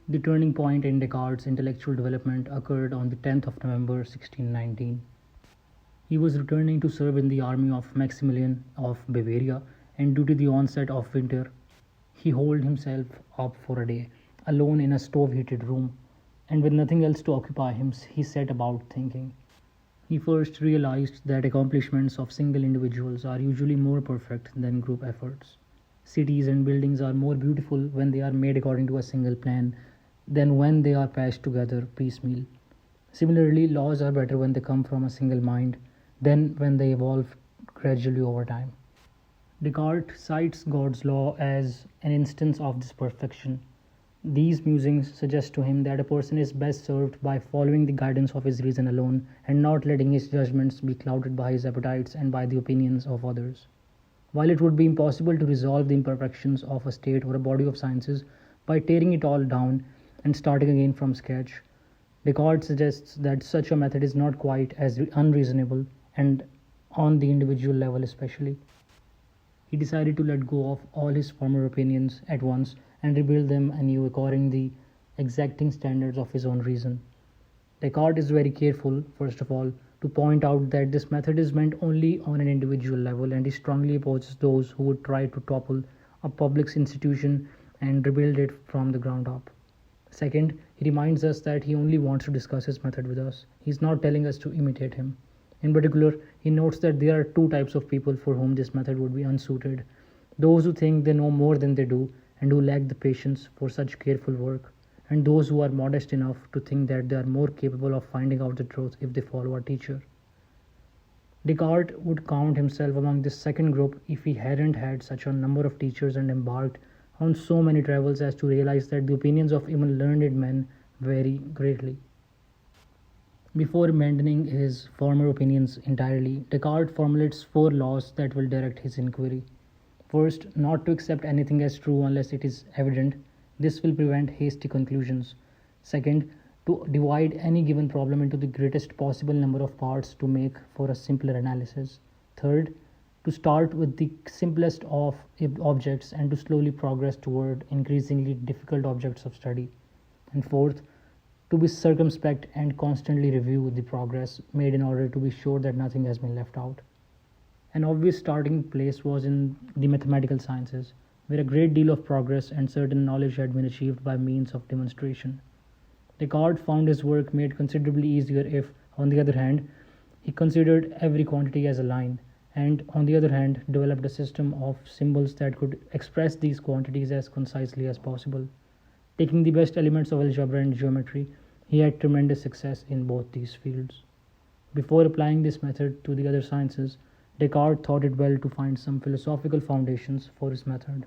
The turning point in Descartes' intellectual development occurred on the 10th of November 1619. He was returning to serve in the army of Maximilian of Bavaria, and due to the onset of winter, he holed himself up for a day, alone in a stove-heated room, and with nothing else to occupy him, he set about thinking. He first realized that accomplishments of single individuals are usually more perfect than group efforts. Cities and buildings are more beautiful when they are made according to a single plan than when they are patched together piecemeal. Similarly, laws are better when they come from a single mind than when they evolve gradually over time. Descartes cites God's law as an instance of this perfection. These musings suggest to him that a person is best served by following the guidance of his reason alone and not letting his judgments be clouded by his appetites and by the opinions of others. While it would be impossible to resolve the imperfections of a state or a body of sciences by tearing it all down and starting again from scratch, Descartes suggests that such a method is not quite as unreasonable, and on the individual level especially. He decided to let go of all his former opinions at once and rebuild them anew according to the exacting standards of his own reason. Descartes is very careful, first of all, to point out that this method is meant only on an individual level, and he strongly opposes those who would try to topple a public institution and rebuild it from the ground up. Second, he reminds us that he only wants to discuss his method with us. He is not telling us to imitate him. In particular, he notes that there are two types of people for whom this method would be unsuited: those who think they know more than they do and who lack the patience for such careful work, and those who are modest enough to think that they are more capable of finding out the truth if they follow a teacher. Descartes would count himself among this second group if he hadn't had such a number of teachers and embarked on so many travels as to realize that the opinions of even learned men vary greatly. Before abandoning his former opinions entirely, Descartes formulates four laws that will direct his inquiry. First, not to accept anything as true unless it is evident. This will prevent hasty conclusions. Second, to divide any given problem into the greatest possible number of parts to make for a simpler analysis. Third, to start with the simplest of objects and to slowly progress toward increasingly difficult objects of study. And fourth, to be circumspect and constantly review the progress made in order to be sure that nothing has been left out. An obvious starting place was in the mathematical sciences, where a great deal of progress and certain knowledge had been achieved by means of demonstration. Descartes found his work made considerably easier if, on the other hand, he considered every quantity as a line, and, on the other hand, developed a system of symbols that could express these quantities as concisely as possible. Taking the best elements of algebra and geometry, he had tremendous success in both these fields. Before applying this method to the other sciences, Descartes thought it well to find some philosophical foundations for his method.